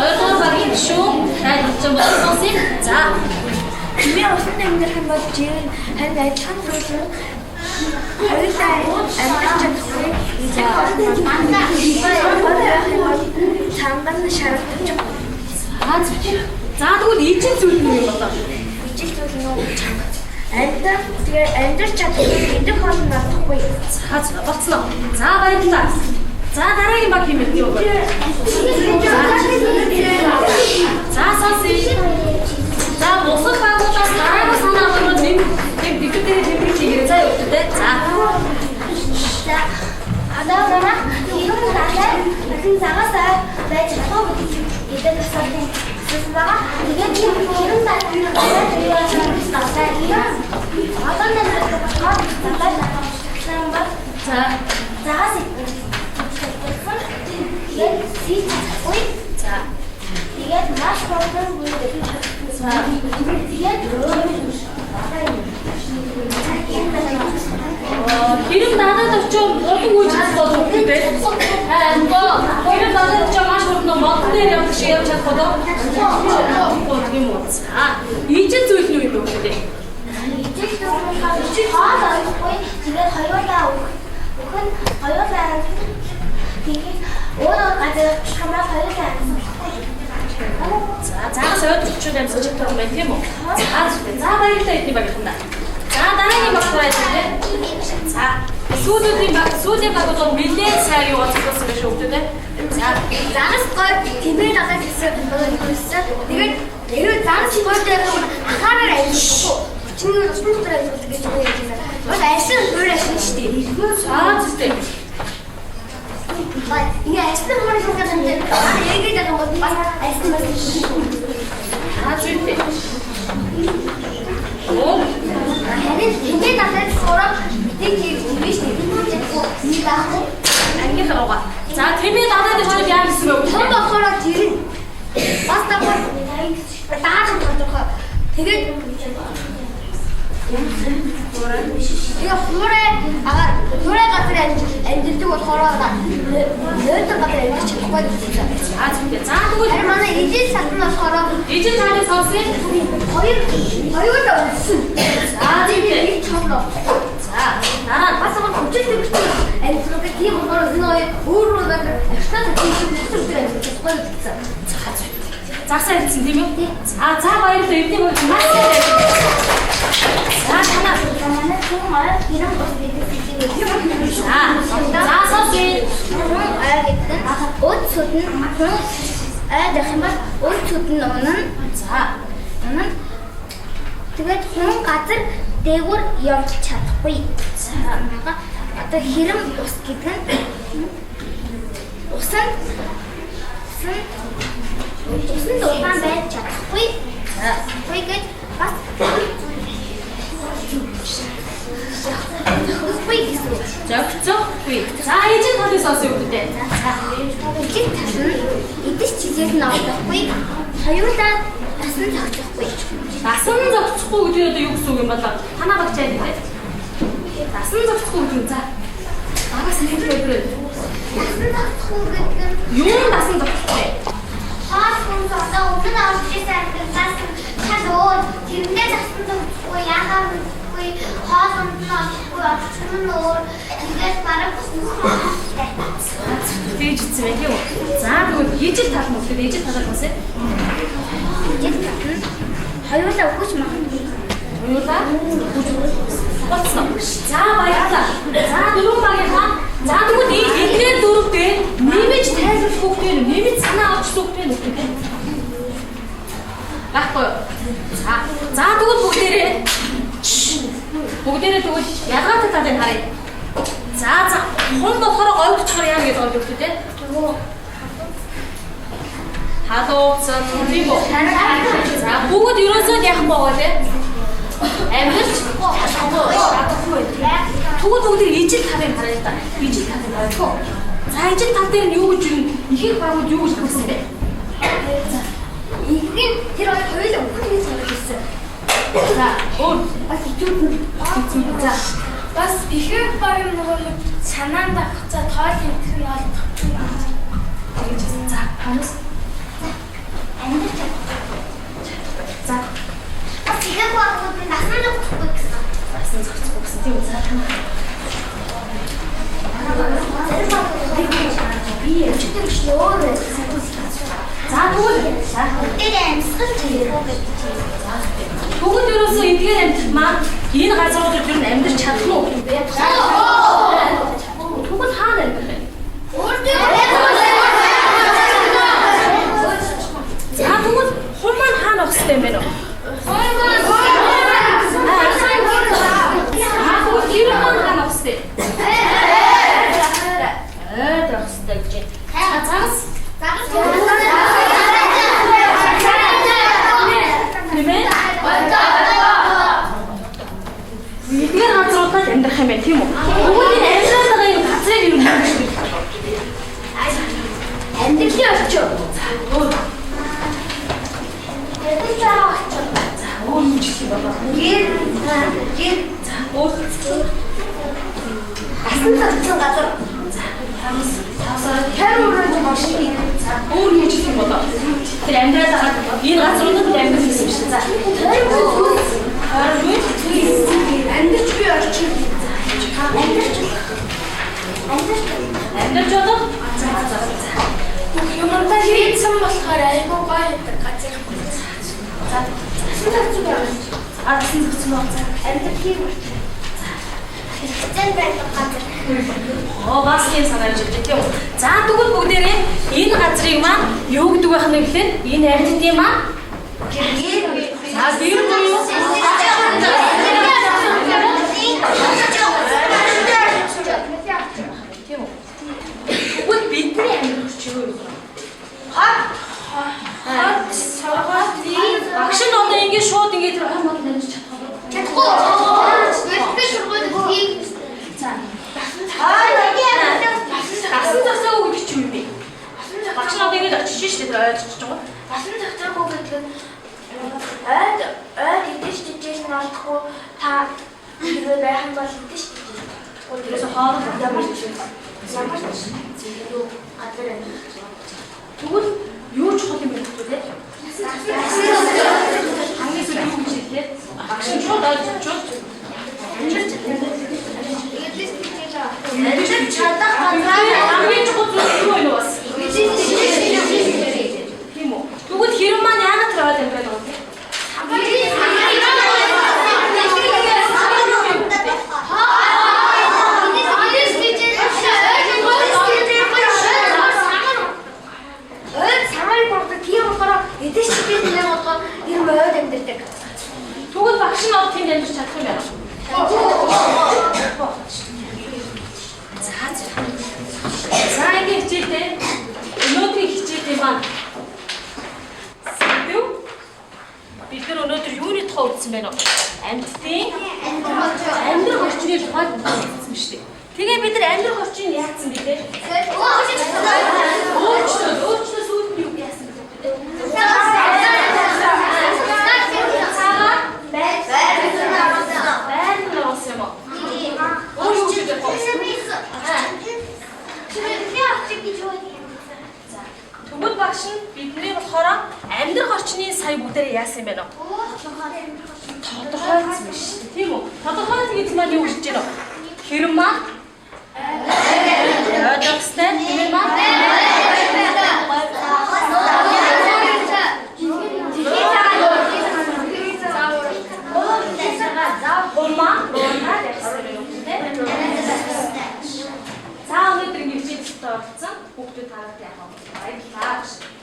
Ойлгоо багийн шүү. Тайлбарч болсон. За. Би усан дээр хамбал жин хань ажиллах зүйл хоёулаа амьдарч чадахгүй. Цанган шаардаж байгаа. За тэгвэл ижил зүйл нь юу болоо? Ижил зүйл нь амьдарч чадахгүй гэдэг хоол надахгүй. За болцлоо. За баярлалаа. За дараагийн баг хэмээх юу вэ? За сонсъё. За бусад багуудаас дараагийн санаа болоод нэг дэвтэрээр тэмдэглэж хийгээрэй. За юу гэдэг. За. Адаа ийм дахиад дахин цагаасаа байж чадахгүй гэдэг асуултыг асуусан байгаа. Тэгээд ийм хэрэг дахин цагаас тэгээд сийцгүй. За. Тэгээд маш хурдан бүгд за. Тэгээд хэрэг надад очиж удаг үуч болох үү? Ангоо хэрэг надад очиж маш хурдан модон дээр явах шиг явж чадах болоо. Тийм үү. За. Ижил зүйл нь юу юм бэ? ижил зүйл хаал авахгүй. Тэгээд хоёулаа өхөн хоёулаа тэгээд өөрөө газар хамаа хоёулаа за цаас ойдчууд амьсгаж чаддаг юм байна тийм үү? За баярлалаа эдний баг юм да. За дараагийн баг байна тийм. За сүүлийн баг бол нэлээд сайн юу болсон гэж хөвгдөд. За загас гой тэмээ надад гэсэн өгсөн. Тэгээд загас гой дээр анхаарал ажиллахгүй. Чиний өсвөр ажилладаг гэж юу юм бэ? Бол ажил өөр ажил шүү дээ. За зүтэй. 이게 아이스크림을 생각하는데 얘기가 너무 아이스크림을 아주 이때 오? 이게 나를 서로 되게 우리시 듣고 네가 하고 안개 들어가 자 데뷔 나한테 저 대한 있으면 서로 서로 뒤를 봤다고 나좀 가져가 되게 이거 노래 같은 엔진도 걸어다 너희들 같은 엔진 갖고 있어. 아 진짜 자 그거 얼마나 이제 잡으면 걸어. 이제 잘해 서세 거의 다 없음. 자 이제 처음으로. 자 나랑 가서만 어쨌든 엔진으로 팀을 걸어 너의 우르르다 엑스트라 팀을 있어. 작사를 진대면 자 바이를 또 입대 보면 자 하나 정말 이런 것들이 자 서기 알겠든 옷 쏟는 알겠지만 옷 쏟는 너는 자 너는 тэгээд хүн газар дээгүүр явж чадахгүй. Одоо хэрэм ус гэдэг нь усан дулаан байж чадахгүй. Тэгээд бас 적적гүй. За ижил талаас ос юу гэдэг. За ижил тал нь эдис чиглэл нь олохгүй. Хоёулаа насан зогсохгүй. Насан зогсохгүй гэдэг одоо юу гэсэн үг юм бол танаа багчаа гэдэг. Насан зогсохгүй гэдэг нь за. Багаас хэлбэрээр. Насан зогсохгүй гэдэг нь юу насан зогсохгүй. хаас хүн одоо өмнө авч ирсэн ангаас чалуу тэрнээ насан зогсохгүй яагаад үгүй хаас өмнө авахгүй авчихсан өөр ингээд бараг тэгж ийцэн байх юм. За тэгвэл ижил тал нь үгүй ижил талаар басаа. ижил тал нь хоёулаа өгч магадгүй. Хоёулаа боцсон. За баярлалаа. За дөрөв багийнхаа за тэгвэл эдгээр дөрөвдөө нэмж тайлбарлах хүүхдээ нэмж санаа авч хүүхдээ нүгтэй. Баггүй. За тэгвэл бүгдээрээ тэгвэл ялгаатай талыг харъя. За хүн болохоор ойлгочихоор яа гэж ойлгох үү те? Хадууцсан тийм үү? За бүгд ерөөсөө яах байгаа те? Амьдч чадахгүй. Тэгвэл бүгд ижил талыг харъя та. Ижил талыг ойлгох. За ижил тал дээр нь юу гэж юм? Ихэнх багууд юу гэж хэлсэн бэ? Игэн тэр хоёулаа өгөхний санаа хэлсэн. За бас ичүүд за бас ихэнх баг нөгөө санаанд авах за тоол хэмтэх нь бол эдгээр амьсгал хийх үү гэж. Бүгд ерөөсөө эдгээр амьтад маань энэ газруудад ер нь амьдарч чадах уу юм бэ? Бүгд хаана амьдрах вэ? За бүгд хул маань хаана авах хэрэгтэй юм бэ? Бүгд гэр маань хаана авах хэрэгтэй? Авах хэрэгтэй гэж. Цагаас эдгээр газруудад амьдрах юм байна тийм үү? Бүгд энэ амьдрал байгаа юм газрыг юу гэж амьдралын орчин. өөр юм шиг байна. Гэр Өөр асан цацсан газар. Тэрүүрээ машин. өөр юм шиг юм болоо. Тэр амьдрал байгаа энэ газруудад амьдрах гэсэн шүү. За. Амьдарч би орчин. Амьдарч одоо Юмраа хийсэн болохоор айгүй гоё байдаг газар. За. асан зэгцэн байна. Амьдарч хийх орчин. Хэцэн байдаг газар. Бас юм санаж байна тийм үү? За тэгвэл бүгдээрээ энэ газрыг маань юу гэдэг байх нь гэхээр энэ амьтдын маань Гэр. за гэр буюу тийм үү? Бүгд бидний амьдрах чинь юу юм? Багш нь одоо ингэ шууд ингэ тэр хамт амьд чадахгүй. Асан зогсоогүй гэдэг чинь юу бэ? Багш нь одоо ингэ очиж штэ тэр ойлгож байгаа. Асан зохицоогүй гэдэг нь ойд идэж тийж наадахгүй та хэрвээ байх юм бол идэж тийж. Тэрээс хоолой Ямар ч юу газар байна. тэгвэл юу чухал юм бэ гэвэл хамгийн сүүлийн юм чинь тэгээд багш нь шууд ойлгож Идэж чадах газар хамгийн чухал зүйл юу вэ бас? Тийм үү? Тэгвэл хэрэв маань яагаад тэр ойл амьдрал байгаа вэ? Тэгвэл багш нь одоо тэнд амьдарч чадах юм байна. За ингэ хичээлдээ өнөөдрийн хичээлдээ маань сэдв бид нар өнөөдөр юуны тухай үзсэн байна вэ? Амьтдын амьдрах орчны тухай үзсэн шүү дээ. Тэгээ бид нар амьдрах орчныг яатсан бэ те? Өөрчлөлт сүүлд нь юу яасан бэ? Тэгвэл багш нь бидний болохоор амьдрах орчны сая бүгдээрээ яасан юм байна вэ? Тодорхойлсон биш үү? Тийм үү? Тодорхойлсон гэдэг маань юу гэж байна вэ? Хэрэв маань ойлгохстой тийм маань За өнөөдөр ингэж хичээлд оролцсон хүүхдүүд танарт яах вэ? Баярлалаа.